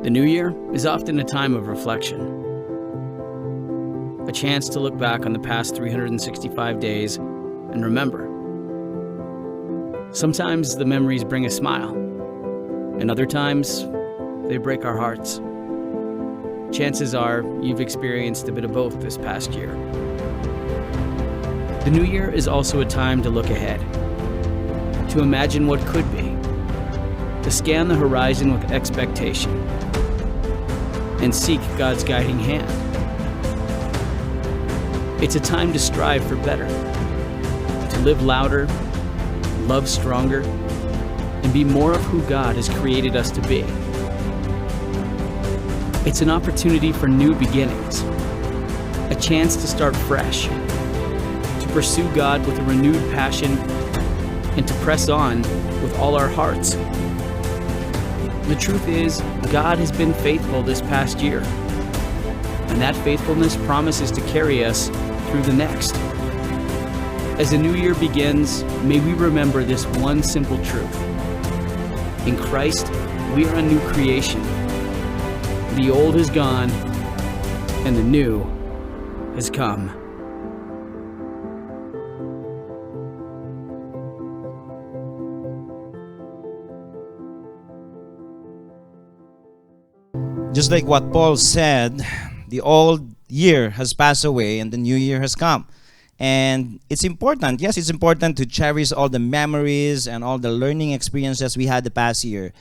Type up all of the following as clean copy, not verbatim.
The new year is often a time of reflection, a chance to look back on the past 365 days and remember. Sometimes the memories bring a smile, and other times they break our hearts. Chances are you've experienced a bit of both this past year. The new year is also a time to look ahead, to imagine what could be, to scan the horizon with expectation, and seek God's guiding hand. It's a time to strive for better, to live louder, love stronger, and be more of who God has created us to be. It's an opportunity for new beginnings, a chance to start fresh, to pursue God with a renewed passion, and to press on with all our hearts. The truth is, God has been faithful this past year, and that faithfulness promises to carry us through the next. As the new year begins, may we remember this one simple truth. In Christ, we are a new creation. The old is gone, and the new has come. Just like what Paul said, the old year has passed away and the new year has come. And it's important, yes, it's important to cherish all the memories and all the learning experiences we had the past year.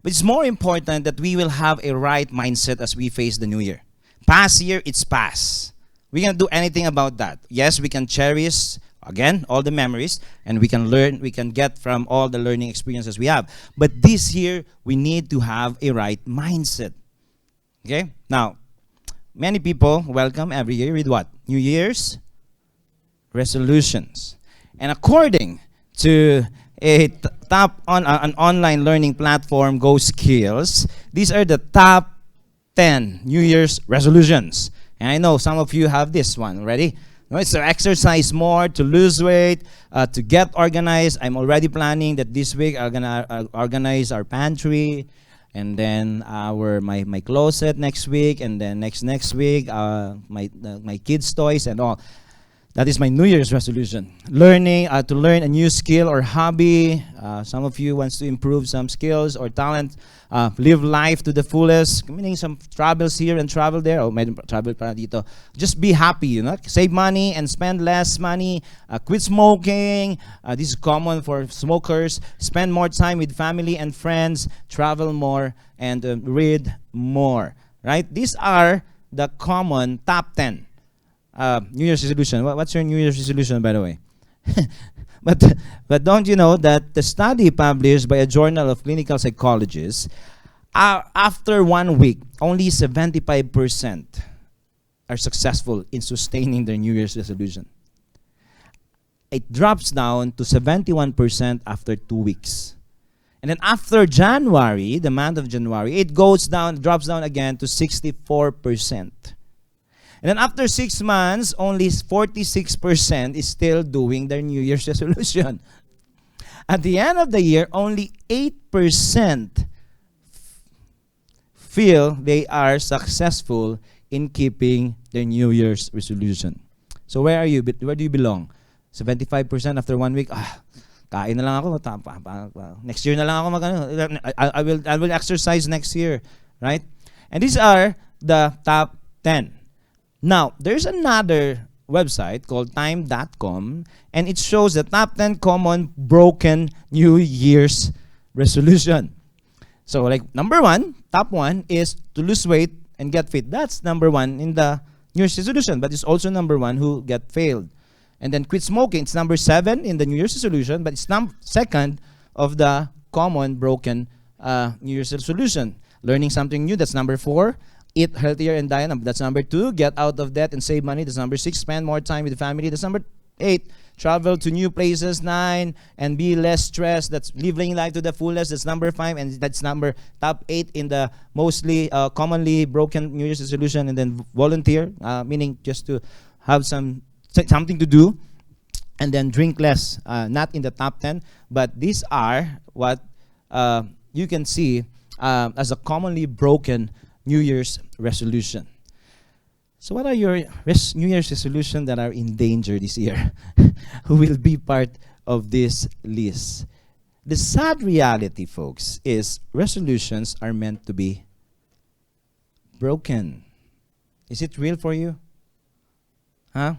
But it's more important that we will have a right mindset as we face the new year. Past year, it's past. We can't do anything about that. Yes, we can cherish, again, all the memories, and we can learn, we can get from all the learning experiences we have. But this year, we need to have a right mindset. Okay? Now, many people welcome every year with what? New Year's resolutions. And according to an online learning platform, Go Skills, these are the top 10 New Year's resolutions. And I know some of you have this one already. No, it's to exercise more, to lose weight, to get organized. I'm already planning that this week I'm gonna organize our pantry, and then my closet next week, and then next week my kids' toys and all. That is my New Year's resolution. Learning to learn a new skill or hobby. Some of you wants to improve some skills or talent. Live life to the fullest. Meaning some travels here and travel there. Oh, may travel para dito. Just be happy, you know. Save money and spend less money. Quit smoking. This is common for smokers. Spend more time with family and friends. Travel more and read more. Right? These are the common top 10. New Year's resolution. What's your New Year's resolution, by the way? But don't you know that the study published by a journal of clinical psychologists, after 1 week, only 75% are successful in sustaining their New Year's resolution. It drops down to 71% after 2 weeks. And then after January, the month of January, it drops down again to 64%. And then after 6 months, only 46% is still doing their New Year's resolution. At the end of the year, only 8% feel they are successful in keeping their New Year's resolution. So where are you? Where do you belong? 75% after 1 week? Kain na lang ako. Next year na lang ako I will exercise next year, right? And these are the top 10. Now, there's another website called time.com, and it shows the top 10 common broken New Year's resolution. So, like, top one is to lose weight and get fit. That's number one in the New Year's resolution, but it's also number one who get failed. And then quit smoking, it's number 7 in the New Year's resolution, but it's second of the common broken New Year's resolution. Learning something new, that's number 4. Eat healthier and diet, that's number 2. Get out of debt and save money, that's number 6. Spend more time with the family, that's number 8. Travel to new places, 9. And be less stressed, that's living life to the fullest, that's number 5. And that's top 8 in the mostly commonly broken New Year's resolution. And then volunteer, meaning just to have something to do. And then drink less, not in the top 10. But these are what you can see as a commonly broken New Year's resolution. So what are your New Year's resolutions that are in danger this year? Who will be part of this list? The sad reality, folks, is resolutions are meant to be broken. Is it real for you? Huh?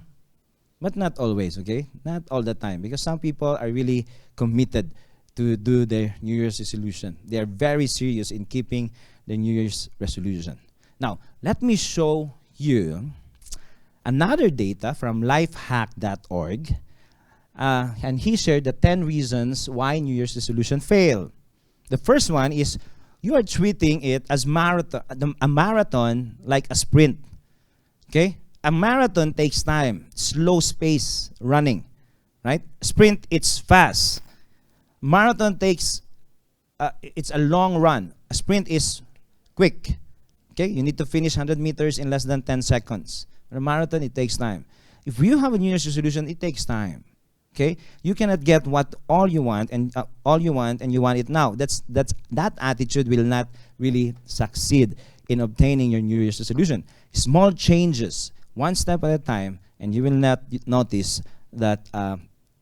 But not always, okay? Not all the time. Because some people are really committed to do their New Year's resolution. They are very serious in keeping the New Year's resolution. Now, let me show you another data from lifehack.org. And he shared the 10 reasons why New Year's resolution fail. The first one is you are treating it as a marathon like a sprint. Okay? A marathon takes time, slow pace running, right? Sprint, it's fast. Marathon takes, it's a long run. A sprint is quick. Okay? You need to finish 100 meters in less than 10 seconds. A marathon, it takes time. If you have a New Year's resolution, it takes time. Okay? You cannot get all you want and you want it now. That attitude will not really succeed in obtaining your New Year's resolution. Small changes, one step at a time, and you will not notice that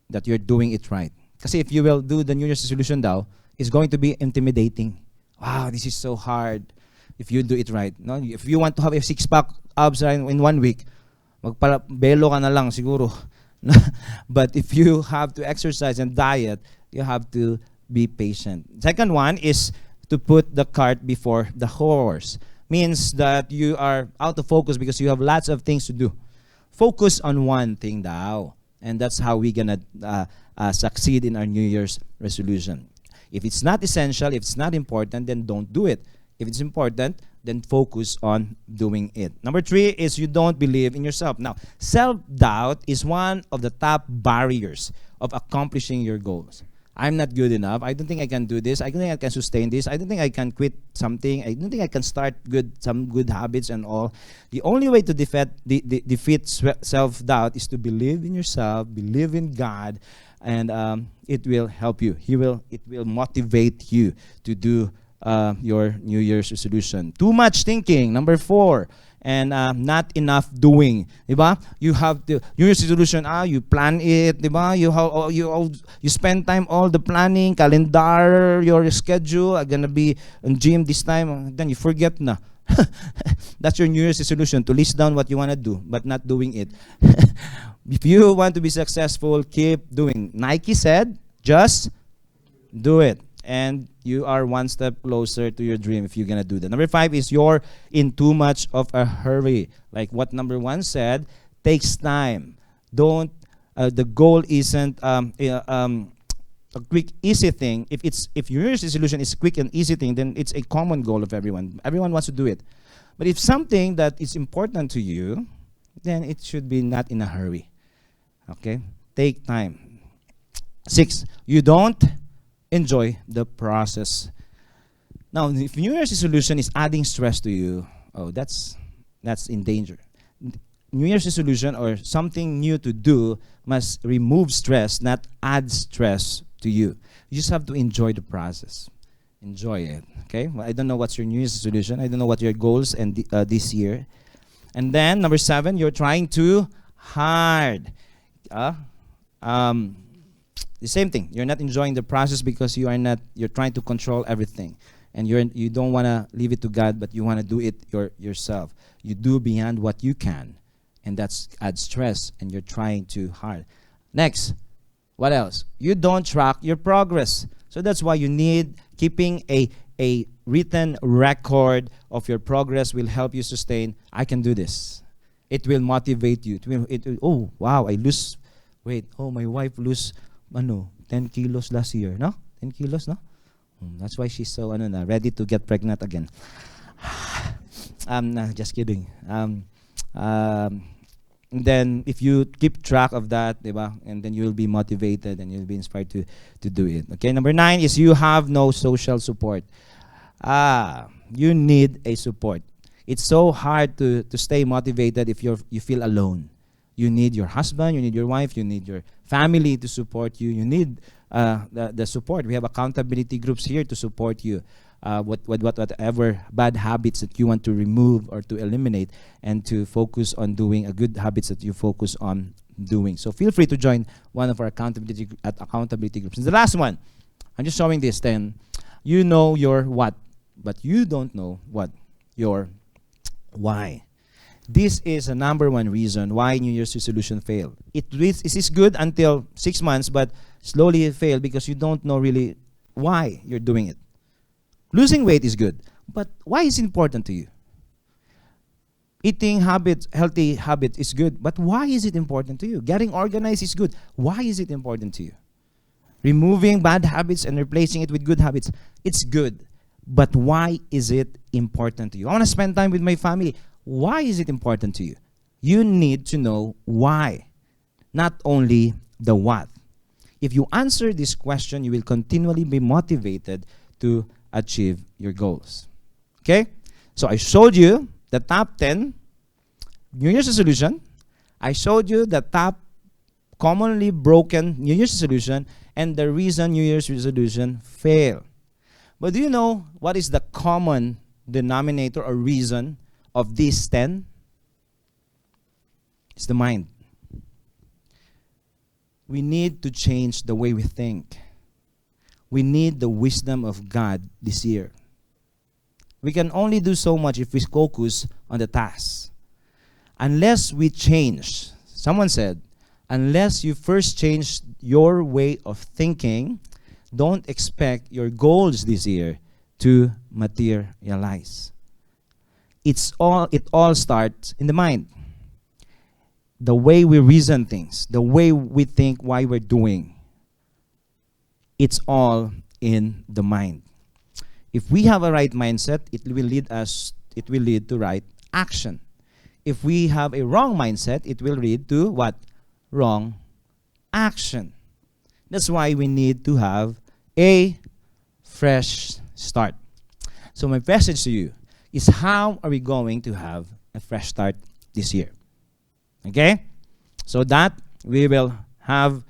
that you're doing it right. Because if you will do the New Year's resolution now, it's going to be intimidating. Wow, this is so hard. If you do it right, no? If you want to have a six-pack abs in 1 week, magpalabelo ka na lang siguro. But if you have to exercise and diet, you have to be patient. Second one is to put the cart before the horse. Means that you are out of focus because you have lots of things to do. Focus on one thing now. And that's how we're going to succeed in our New Year's resolution. If it's not essential, if it's not important, then don't do it. If it's important, then focus on doing it. Number 3 is you don't believe in yourself. Now, self-doubt is one of the top barriers of accomplishing your goals. I'm not good enough. I don't think I can do this. I don't think I can sustain this. I don't think I can quit something. I don't think I can start some good habits and all. The only way to defeat self-doubt is to believe in yourself, believe in God, and it will help you. It will motivate you to do your New Year's resolution. Too much thinking, number 4. And not enough doing. Diba? You have the New Year's resolution, you plan it, diba? You spend time all the planning, calendar, your schedule, I'm gonna be in gym this time, then you forget na. That's your New Year's resolution, to list down what you want to do, but not doing it. If you want to be successful, keep doing. Nike said, just do it. And you are one step closer to your dream if you're going to do that. Number 5 is you're in too much of a hurry. Like what number 1 said, takes time. The goal isn't a quick, easy thing. If your resolution is a quick and easy thing, then it's a common goal of everyone. Everyone wants to do it. But if something that is important to you, then it should be not in a hurry. Okay? Take time. 6, you don't enjoy the process. Now, if New Year's resolution is adding stress to you, that's in danger. New Year's resolution or something new to do must remove stress, not add stress to you. You just have to enjoy the process. Enjoy it. Okay? Well, I don't know what's your New Year's resolution. I don't know what your goals and this year. And then number 7, you're trying too hard. The same thing. You're not enjoying the process because you're trying to control everything. And you don't want to leave it to God, but you want to do it yourself. You do beyond what you can. And that's adds stress, and you're trying too hard. Next, what else? You don't track your progress. So that's why you need keeping a written record of your progress will help you sustain, I can do this. It will motivate you. Oh, wow, my wife lose 10 kilos last year, no? 10 kilos, no? That's why she's so ready to get pregnant again. Just kidding. Then if you keep track of that, diba? And then you'll be motivated and you'll be inspired to do it. Okay, number 9 is you have no social support. You need a support. It's so hard to stay motivated if you feel alone. You need your husband, you need your wife, you need your family to support you. You need the support. We have accountability groups here to support you. whatever bad habits that you want to remove or to eliminate, and to focus on doing a good habits that you focus on doing. So feel free to join one of our accountability groups. And the last one, I'm just showing this. Then you know your what, but you don't know what your why. This is a number one reason why New Year's resolution fail. It is good until 6 months, but slowly it fail because you don't know really why you're doing it. Losing weight is good, but why is it important to you? Eating habits, healthy habit is good, but why is it important to you? Getting organized is good. Why is it important to you? Removing bad habits and replacing it with good habits, it's good. But why is it important to you? I want to spend time with my family. Why is it important to you? You need to know why, not only the what. If you answer this question, you will continually be motivated to achieve your goals. Okay? So I showed you the top 10 New Year's resolution. I showed you the top commonly broken New Year's resolution and the reason New Year's resolution fail. But do you know what is the common denominator or reason of these 10? It's the mind. We need to change the way we think. We need the wisdom of God this year. We can only do so much if we focus on the task. Unless we change, someone said, unless you first change your way of thinking, don't expect your goals this year to materialize. It all starts in the mind. The way we reason things, the way we think why we're doing. It's all in the mind. If we have a right mindset, it will lead to right action. If we have a wrong mindset, it will lead to what? Wrong action. That's why we need to have a fresh start. So my message to you is, how are we going to have a fresh start this year? Okay? So that we will have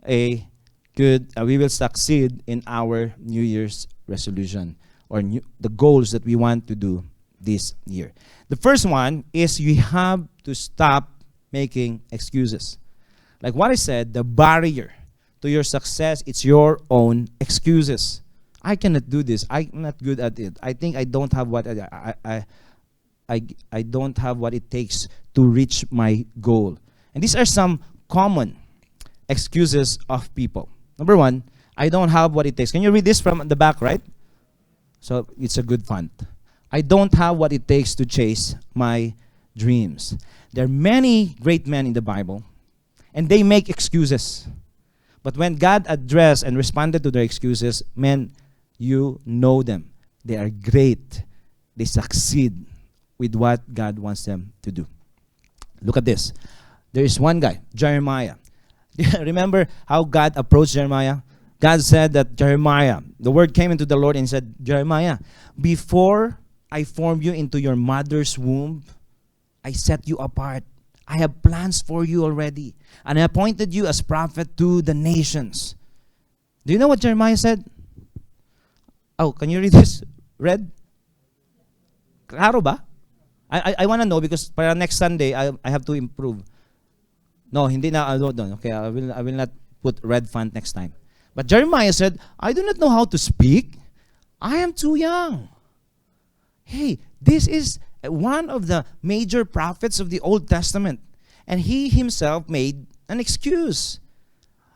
a good, we will succeed in our New Year's resolution or the goals that we want to do this year. The first one is you have to stop making excuses. Like what I said, the barrier to your success, it's your own excuses. I cannot do this. I'm not good at it. I think I don't have what I don't have what it takes to reach my goal. And these are some common excuses of people. Number one, I don't have what it takes. Can you read this from the back, right? So it's a good font. I don't have what it takes to chase my dreams. There are many great men in the Bible, and they make excuses. But when God addressed and responded to their excuses, men, you know them. They are great. They succeed with what God wants them to do. Look at this. There is one guy, Jeremiah. Remember how God approached Jeremiah? God said that Jeremiah, the word came into the Lord and said, Jeremiah, before I formed you into your mother's womb, I set you apart. I have plans for you already. And I appointed you as prophet to the nations. Do you know what Jeremiah said? Oh, can you read this? Read? Klaro ba? I want to know because para next Sunday, I have to improve. No, hindi na. Okay, I will not put red font next time. But Jeremiah said, I do not know how to speak. I am too young. Hey, this is one of the major prophets of the Old Testament. And he himself made an excuse.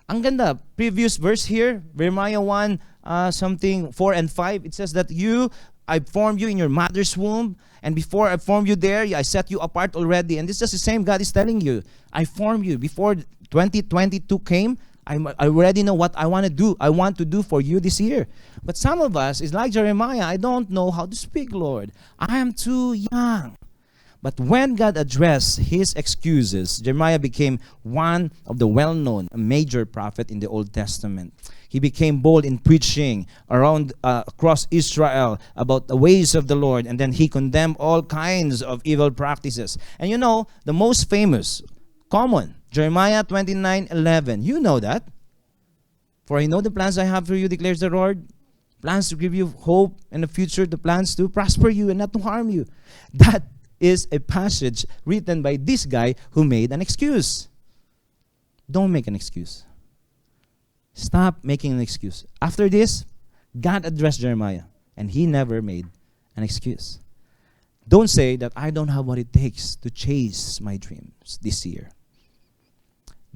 Ang ganda. Previous verse here, Jeremiah 1, 4 and 5. It says that I formed you in your mother's womb. And before I formed you there, I set you apart already. And this is the same God is telling you. I formed you. Before 2022 came, I already know what I want to do. I want to do for you this year. But some of us is like Jeremiah. I don't know how to speak, Lord. I am too young. But when God addressed his excuses, Jeremiah became one of the well-known major prophet in the Old Testament. He became bold in preaching across Israel about the ways of the Lord, and then he condemned all kinds of evil practices. And you know, the most famous, common, Jeremiah 29:11. You know that. For I know the plans I have for you, declares the Lord. plans to give you hope in the future, the plans to prosper you and not to harm you. That is a passage written by this guy who made an excuse. Don't make an excuse. Stop making an excuse. After this, God addressed Jeremiah, and he never made an excuse. Don't say that I don't have what it takes to chase my dreams this year.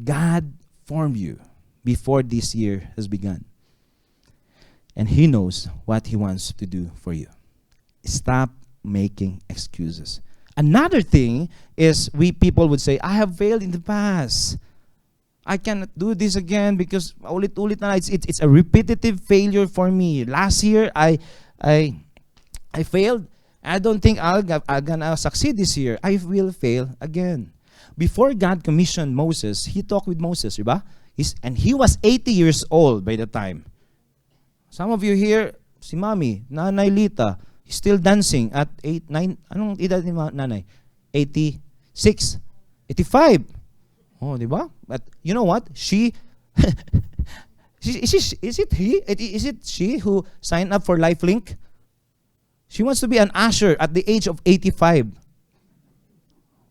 God formed you before this year has begun. And he knows what he wants to do for you. Stop making excuses. Another thing is we people would say, I have failed in the past. I cannot do this again because ulit-ulit na it's a repetitive failure for me. Last year I failed. I don't think I'm gonna succeed this year. I will fail again. Before God commissioned Moses, he talked with Moses, diba? And he was 80 years old by the time. Some of you here, si Mami, Nanay Lita, still dancing at 8, 9, anong edad ni Nanay? 86, 85. Oh, di ba? But you know what? Is it she who signed up for LifeLink? She wants to be an usher at the age of 85.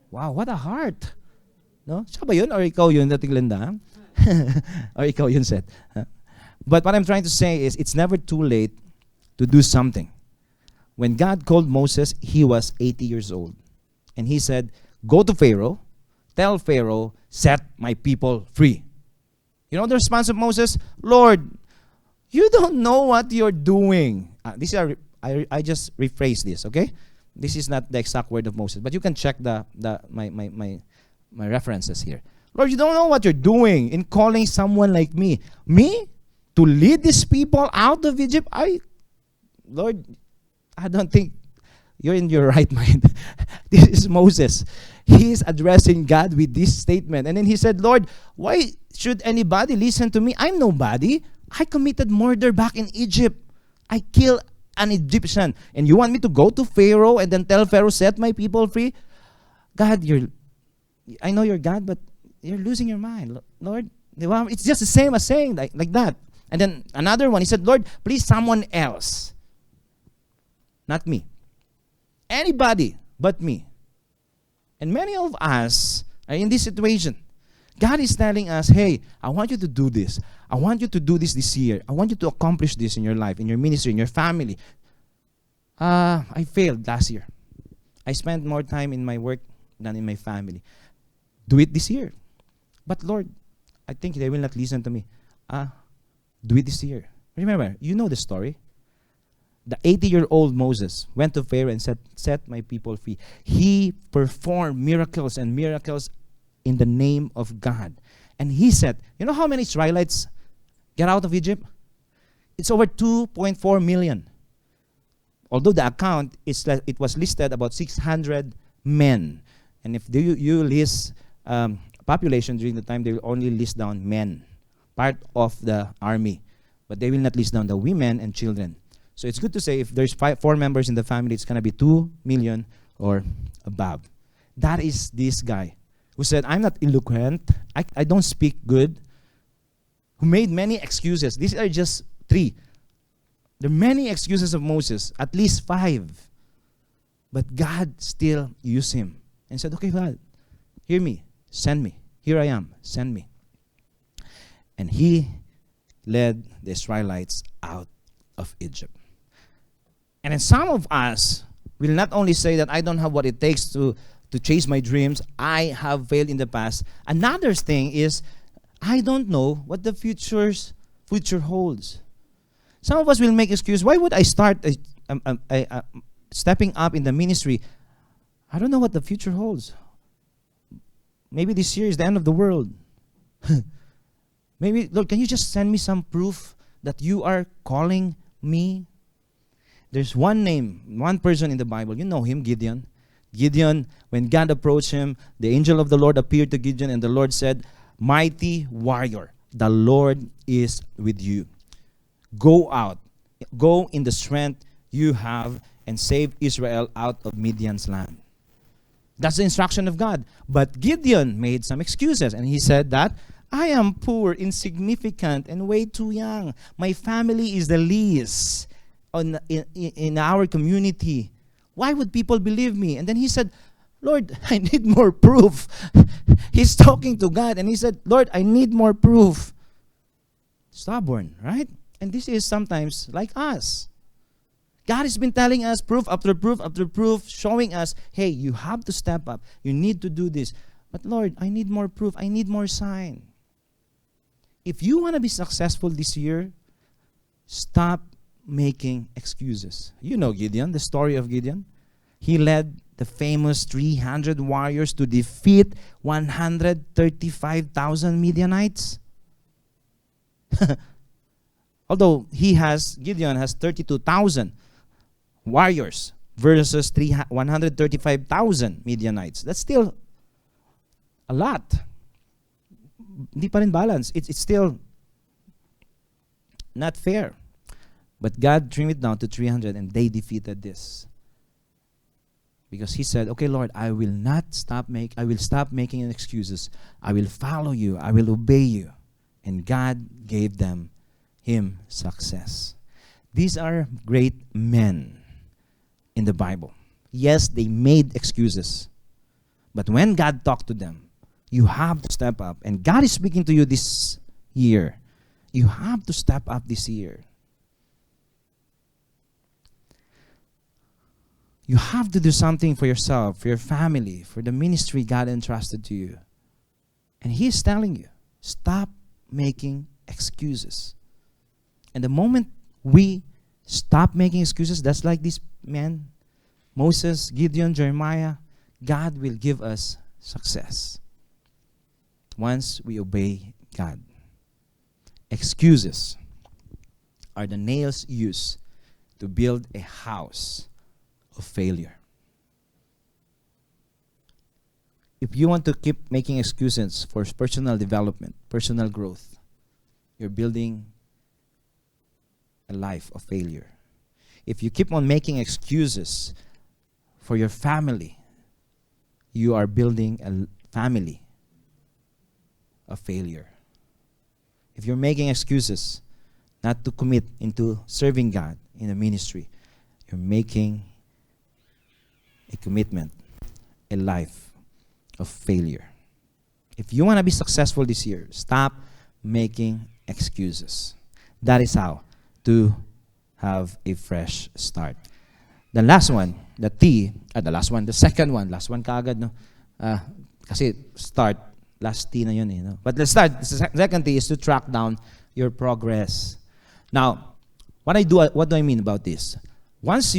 Wow, what a heart. No? Siya ba yun? Or ikaw yun, dating Linda? Or ikaw yun, Seth? But what I'm trying to say is it's never too late to do something. When God called Moses, he was 80 years old. And he said, go to Pharaoh, tell Pharaoh, set my people free. You know the response of Moses? Lord, you don't know what you're doing. I just rephrase this, okay? This is not the exact word of Moses, but you can check my references here. Lord, you don't know what you're doing in calling someone like me. Me? To lead these people out of Egypt? Lord, I don't think you're in your right mind. This is Moses. He is addressing God with this statement. And then he said, Lord, why should anybody listen to me? I'm nobody. I committed murder back in Egypt. I killed an Egyptian. And you want me to go to Pharaoh and then tell Pharaoh, set my people free? God, I know you're God, but you're losing your mind. Lord, it's just the same as saying like that. And then another one, he said, Lord, please someone else. Not me. Anybody but me. And many of us are in this situation. God is telling us, hey, I want you to do this. I want you to do this year. I want you to accomplish this in your life, in your ministry, in your family. I failed last year. I spent more time in my work than in my family. Do it this year. But Lord, I think they will not listen to me. Do it this year. Remember, you know the story. The 80-year-old Moses went to Pharaoh and said, set my people free. He performed miracles and miracles in the name of God. And he said, you know how many Israelites get out of Egypt? It's over 2.4 million. Although the account, it was listed about 600 men. And if you list population during the time, they will only list down men, part of the army. But they will not list down the women and children. So it's good to say if there's 4 members in the family, it's going to be 2 million or above. That is this guy who said, I'm not eloquent. I don't speak good. Who made many excuses. These are just 3. There are many excuses of Moses, at least 5. But God still used him and said, okay, God, hear me, send me. Here I am, send me. And he led the Israelites out of Egypt. And then some of us will not only say that I don't have what it takes to chase my dreams, I have failed in the past. Another thing is, I don't know what the future holds. Some of us will make excuse, why would I start stepping up in the ministry? I don't know what the future holds. Maybe this year is the end of the world. Maybe, Lord, can you just send me some proof that you are calling me? There's one name, one person in the Bible. You know him, Gideon. Gideon, when God approached him, the angel of the Lord appeared to Gideon, and the Lord said, mighty warrior, the Lord is with you. Go out, go in the strength you have, and save Israel out of Midian's land. That's the instruction of God. But Gideon made some excuses, and he said that, I am poor, insignificant, and way too young. My family is the least in our community. Why would people believe me? And then he said, Lord, I need more proof. He's talking to God, and he said, Lord, I need more proof. Stubborn, right? And this is sometimes like us. God has been telling us proof after proof after proof, showing us, hey, you have to step up. You need to do this. But Lord, I need more proof. I need more sign. If you want to be successful this year, stop making excuses. You know Gideon, the story of Gideon. He led the famous 300 warriors to defeat 135,000 Midianites. Although Gideon has 32,000 warriors versus 135,000 Midianites. That's still a lot. Hindi pa rin balance. It's still not fair. But God trimmed it down to 300 and they defeated this. Because he said, okay, Lord, I will stop making excuses. I will follow you. I will obey you. And God gave him success. These are great men in the Bible. Yes, they made excuses. But when God talked to them, you have to step up. And God is speaking to you this year. You have to step up this year. You have to do something for yourself, for your family, for the ministry God entrusted to you. And He is telling you, stop making excuses. And the moment we stop making excuses, that's like this man, Moses, Gideon, Jeremiah, God will give us success once we obey God. Excuses are the nails used to build a house of failure. If you want to keep making excuses for personal development, personal growth, you're building a life of failure. If you keep on making excuses for your family, you are building a family of failure. If you're making excuses not to commit into serving God in the ministry, you're making a commitment, a life of failure. If you want to be successful this year, stop making excuses. That is how to have a fresh start. The last one, the second one, last one kaagad, no? Kasi start, last T na yun, no? But let's start. The second T is to track down your progress. Now, what do I mean about this? Once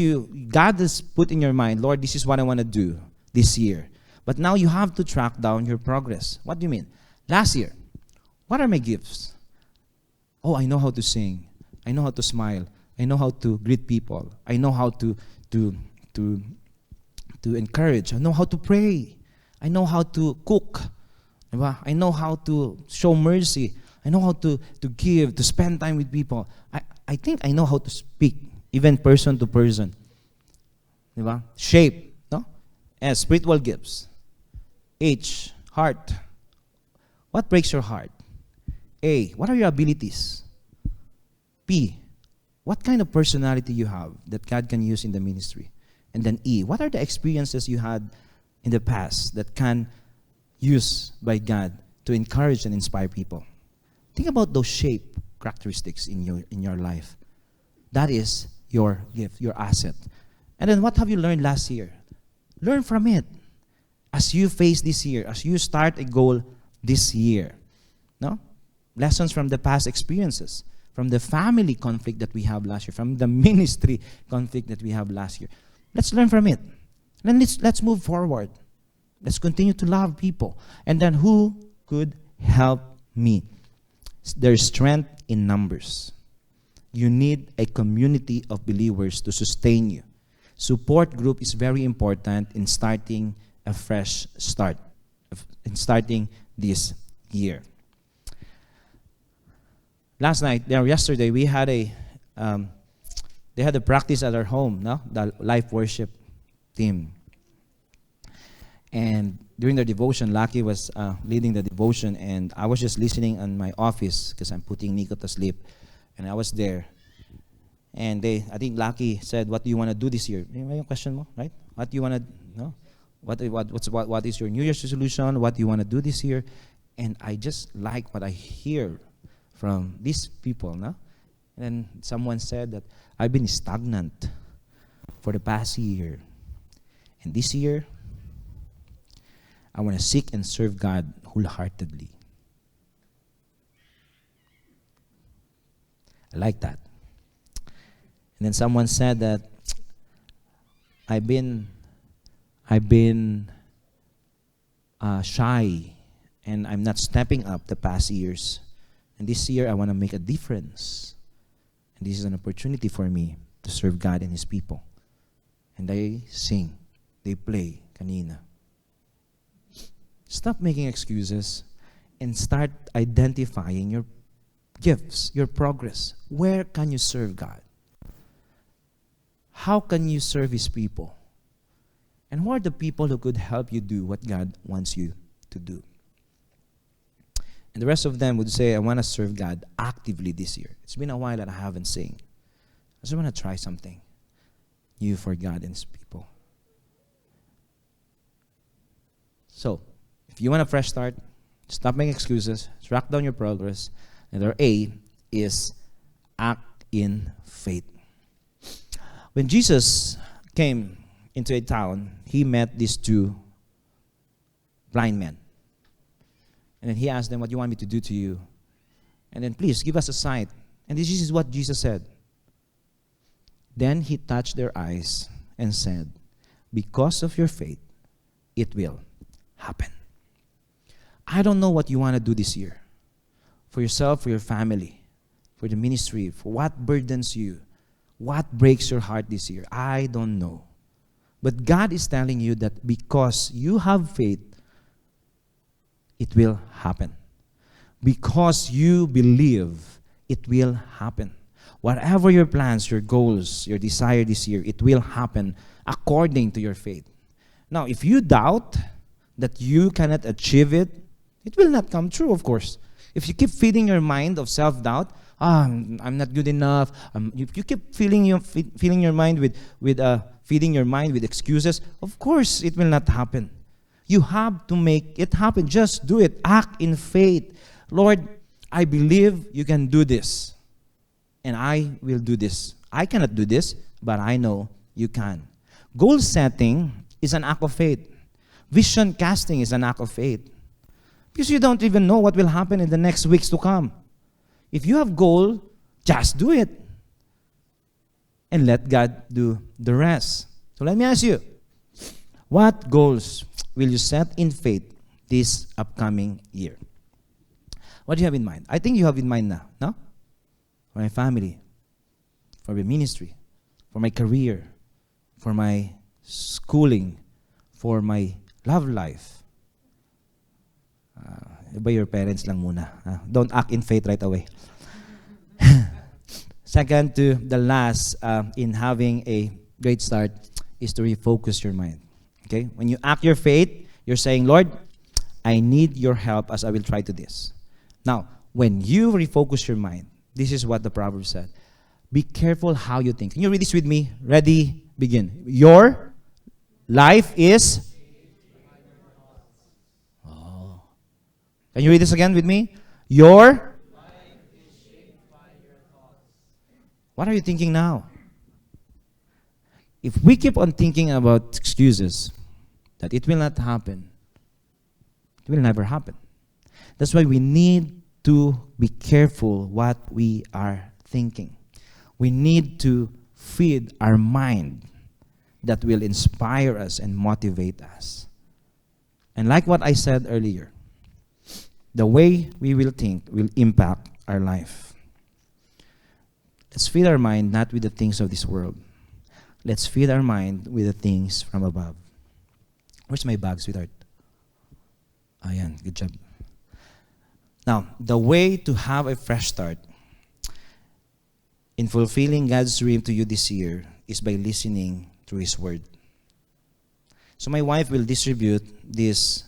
God has put in your mind, Lord, this is what I want to do this year. But now you have to track down your progress. What do you mean? Last year, what are my gifts? Oh, I know how to sing. I know how to smile. I know how to greet people. I know how to encourage. I know how to pray. I know how to cook. I know how to show mercy. I know how to give, to spend time with people. I think I know how to speak, even person to person. Shape, no? S, spiritual gifts. H, heart. What breaks your heart? A, what are your abilities? P, what kind of personality you have that God can use in the ministry? And then E, what are the experiences you had in the past that can use by God to encourage and inspire people? Think about those shape characteristics in your life. That is your gift, your asset. And then what have you learned last year? Learn from it. As you face this year, as you start a goal this year. No? Lessons from the past experiences, from the family conflict that we have last year, from the ministry conflict that we have last year. Let's learn from it. Then let's move forward. Let's continue to love people. And then who could help me? There's strength in numbers. You need a community of believers to sustain you. Support group is very important in starting a fresh start, in starting this year. Yesterday, we had they had a practice at our home, no? The life worship team. And during the devotion, Lucky was leading the devotion, and I was just listening in my office because I'm putting Nico to sleep. And I was there. And I think Lucky said, "What do you want to do this year?" Yung question mo, right? What do you want to, no? What is your New Year's resolution? What do you want to do this year? And I just like what I hear from these people, no? And someone said that I've been stagnant for the past year. And this year, I want to seek and serve God wholeheartedly. I like that. And then someone said that I've been shy and I'm not stepping up the past years. And this year I want to make a difference. And this is an opportunity for me to serve God and His people. And they sing, they play kanina. Stop making excuses and start identifying your gifts, your progress. Where can you serve God? How can you serve His people? And who are the people who could help you do what God wants you to do? And the rest of them would say, I want to serve God actively this year. It's been a while that I haven't sung. I just want to try something new for God and His people. So, if you want a fresh start, stop making excuses, track down your progress. Letter A is act in faith. When Jesus came into a town, He met these two blind men. And then He asked them, what do you want me to do to you? And then, please, give us a sight. And this is what Jesus said. Then He touched their eyes and said, because of your faith, it will happen. I don't know what you want to do this year. For yourself, for your family, for the ministry, for what burdens you, what breaks your heart this year. I don't know. But God is telling you that because you have faith, it will happen. Because you believe, it will happen. Whatever your plans, your goals, your desire this year, it will happen according to your faith. Now, if you doubt that you cannot achieve it, it will not come true, of course. If you keep feeding your mind of self-doubt, I'm not good enough. You keep feeding your mind with excuses. Of course, it will not happen. You have to make it happen. Just do it. Act in faith. Lord, I believe you can do this, and I will do this. I cannot do this, but I know you can. Goal setting is an act of faith. Vision casting is an act of faith. Because you don't even know what will happen in the next weeks to come. If you have goal, just do it. And let God do the rest. So let me ask you, what goals will you set in faith this upcoming year? What do you have in mind? I think you have in mind now, no? For my family, for my ministry, for my career, for my schooling, for my love life. Iba your parents lang muna. Don't act in faith right away. Second to the last in having a great start is to refocus your mind. Okay? When you act your faith, you're saying, Lord, I need your help as I will try to this. Now, when you refocus your mind, this is what the proverb said. Be careful how you think. Can you read this with me? Ready? Begin. Your life is... Can you read this again with me? Your life is shaped by your thoughts. What are you thinking now? If we keep on thinking about excuses, that it will not happen, it will never happen. That's why we need to be careful what we are thinking. We need to feed our mind that will inspire us and motivate us. And like what I said earlier, the way we will think will impact our life. Let's feed our mind not with the things of this world. Let's feed our mind with the things from above. Where's my bag, sweetheart? Ayan, good job. Now, the way to have a fresh start in fulfilling God's dream to you this year is by listening to His Word. So my wife will distribute this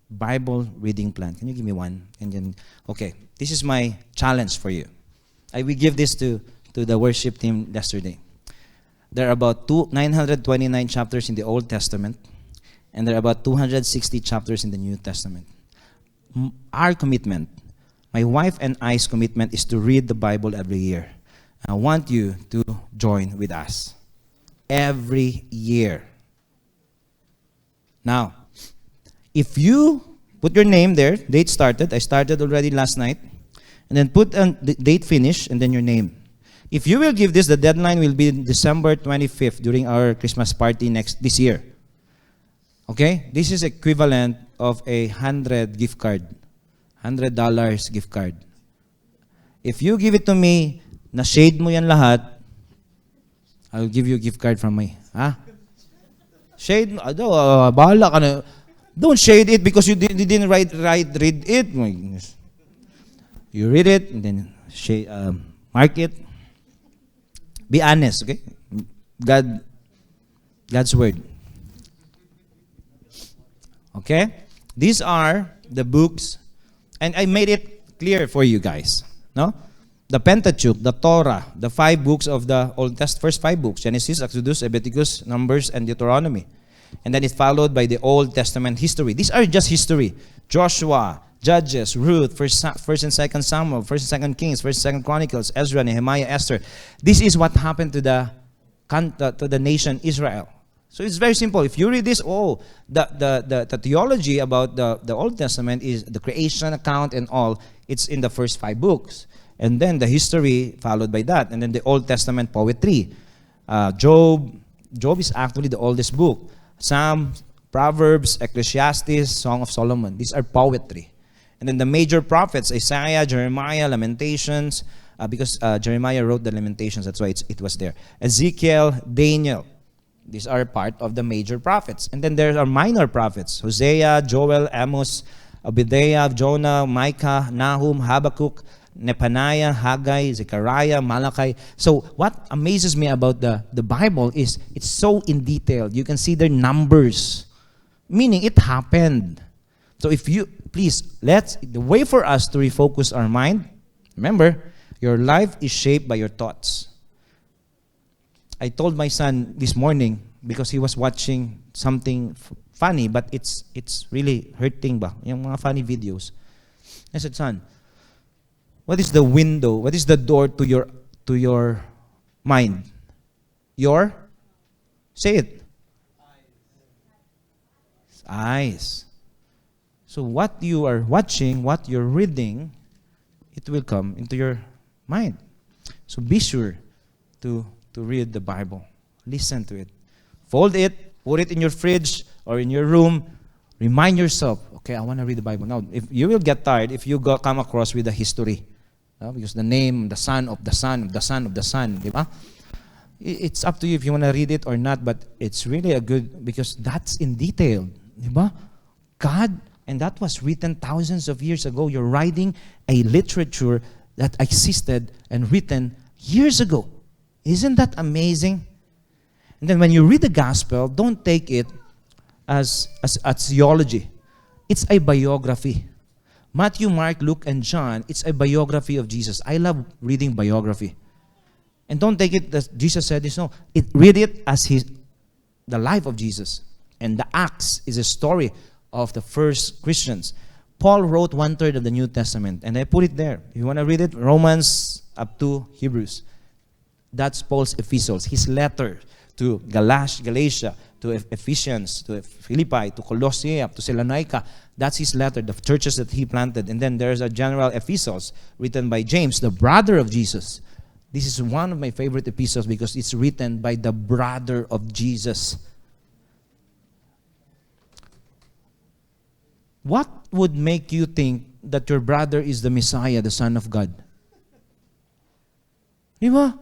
Bible reading plan. Can you give me one? And then, okay, this is my challenge for you. We give this to the worship team yesterday. There are about 929 chapters in the Old Testament, and there are about 260 chapters in the New Testament. Our commitment, my wife and I's commitment, is to read the Bible every year. I want you to join with us every year. Now, if you put your name there, date started. I started already last night. And then put the date finish and then your name. If you will give this, the deadline will be December 25th during our Christmas party this year. Okay? This is equivalent of a $100 gift card. $100 gift card. If you give it to me, na shade mo yan lahat, I will give you a gift card from me. Shade, bahala ka na. Don't shade it because you didn't read it. My goodness. You read it and then mark it. Be honest, okay? God's word. Okay? These are the books, and I made it clear for you guys. No? The Pentateuch, the Torah, the 5 books of the Old Testament, first 5 books, Genesis, Exodus, Leviticus, Numbers, and Deuteronomy. And then it's followed by the Old Testament history. These are just history. Joshua, Judges, Ruth, First and 2nd Samuel, 1st and 2nd Kings, 1st and 2nd Chronicles, Ezra, Nehemiah, Esther. This is what happened to the nation Israel. So it's very simple. If you read this, the theology about the Old Testament is the creation account and all. It's in the first 5 books. And then the history followed by that. And then the Old Testament poetry. Job is actually the oldest book. Psalm, Proverbs, Ecclesiastes, Song of Solomon. These are poetry. And then the major prophets, Isaiah, Jeremiah, Lamentations, because Jeremiah wrote the Lamentations, that's why it was there. Ezekiel, Daniel. These are part of the major prophets. And then there are minor prophets, Hosea, Joel, Amos, Obadiah, Jonah, Micah, Nahum, Habakkuk, Nepaniah, Haggai, Zechariah, Malachi. So what amazes me about the Bible is it's so in detail. You can see their numbers, meaning it happened. So if you, please, the way for us to refocus our mind, remember, your life is shaped by your thoughts. I told my son this morning, because he was watching something funny, but it's really hurting ba? Yung mga funny videos. I said, son, what is the window? What is the door to your mind? Say it. Eyes. So what you are watching, what you're reading, it will come into your mind. So be sure to read the Bible. Listen to it. Fold it, put it in your fridge or in your room. Remind yourself, okay, I want to read the Bible. Now, if you will get tired if you come across with the history. Because the name, the son of the son of the son of the son, di ba? It's up to you if you want to read it or not, but it's really a good, because that's in detail. Di ba? God, and that was written thousands of years ago. You're writing a literature that existed and written years ago. Isn't that amazing? And then when you read the gospel, don't take it as theology. It's a biography. Matthew, Mark, Luke, and John, it's a biography of Jesus. I love reading biography. And don't take it that Jesus said this. No, read it as the life of Jesus. And the Acts is a story of the first Christians. Paul wrote 1/3 of the New Testament, and I put it there. If you want to read it, Romans up to Hebrews. That's Paul's epistles, his letter to Galatia, to Ephesians, to Philippi, to Colossae, to Thessalonica. That's his letter, the churches that he planted. And then there's a general epistles written by James, the brother of Jesus. This is one of my favorite epistles because it's written by the brother of Jesus. What would make you think that your brother is the Messiah, the Son of God? Diba?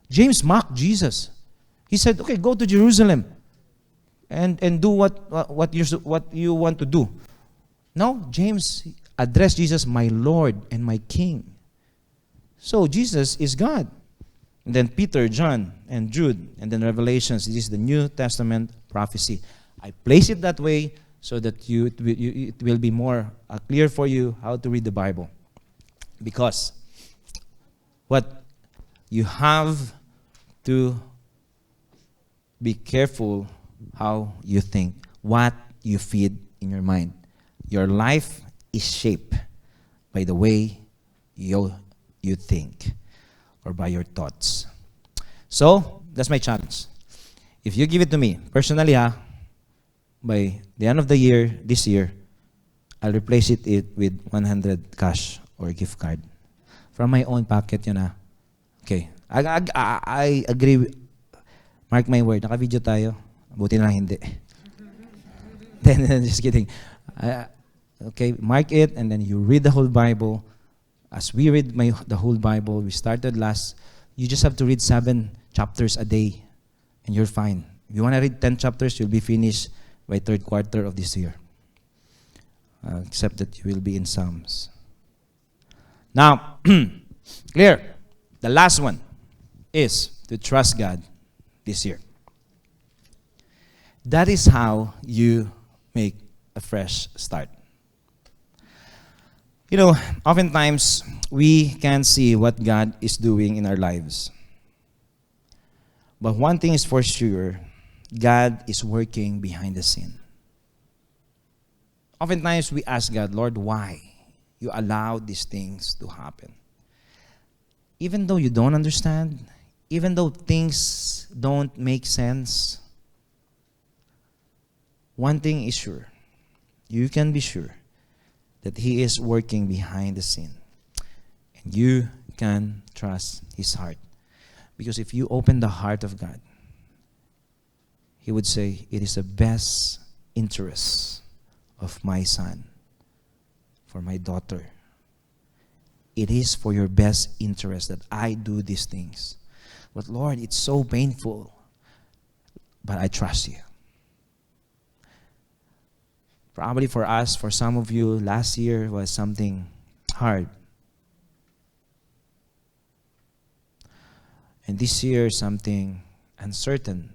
James mocked Jesus. He said, okay, go to Jerusalem and do what you want to do. No, James addressed Jesus, my Lord and my King. So Jesus is God. And then Peter, John, and Jude, and then Revelations. This is the New Testament prophecy. I place it that way so that it will be more clear for you how to read the Bible. Because what you have to be careful how you think, what you feed in your mind. Your life is shaped by the way you think or by your thoughts. So, that's my challenge. If you give it to me, personally by the end of the year, this year, I'll replace it with 100 cash or gift card. From my own pocket yun Okay. I agree. Mark my word. Naka-video tayo. Buti na lang hindi. Then, just kidding. Okay, mark it and then you read the whole Bible. As we read the whole Bible, we started you just have to read 7 chapters a day and you're fine. If you want to read 10 chapters, you'll be finished by third quarter of this year. Except that you will be in Psalms. Now, clear. The last one is to trust God this year. That is how you make a fresh start. You know, oftentimes we can see what God is doing in our lives. But one thing is for sure, God is working behind the scene. Oftentimes we ask God, Lord, why you allow these things to happen? Even though you don't understand, even though things don't make sense, one thing is sure. You can be sure that He is working behind the scene. And you can trust His heart. Because if you open the heart of God, He would say, it is the best interest of my son, for my daughter. It is for your best interest that I do these things. But Lord, it's so painful. But I trust you. Probably for us, for some of you, last year was something hard. And this year, something uncertain.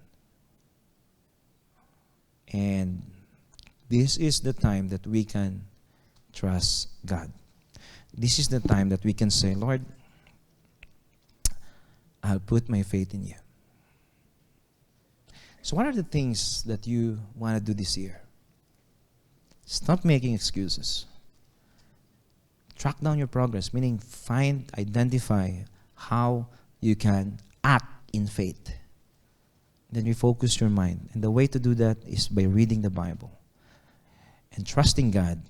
And this is the time that we can trust God. This is the time that we can say, Lord, I'll put my faith in you. So what are the things that you want to do this year? Stop making excuses. Track down your progress, meaning identify how you can act in faith. Then refocus your mind. And the way to do that is by reading the Bible and trusting God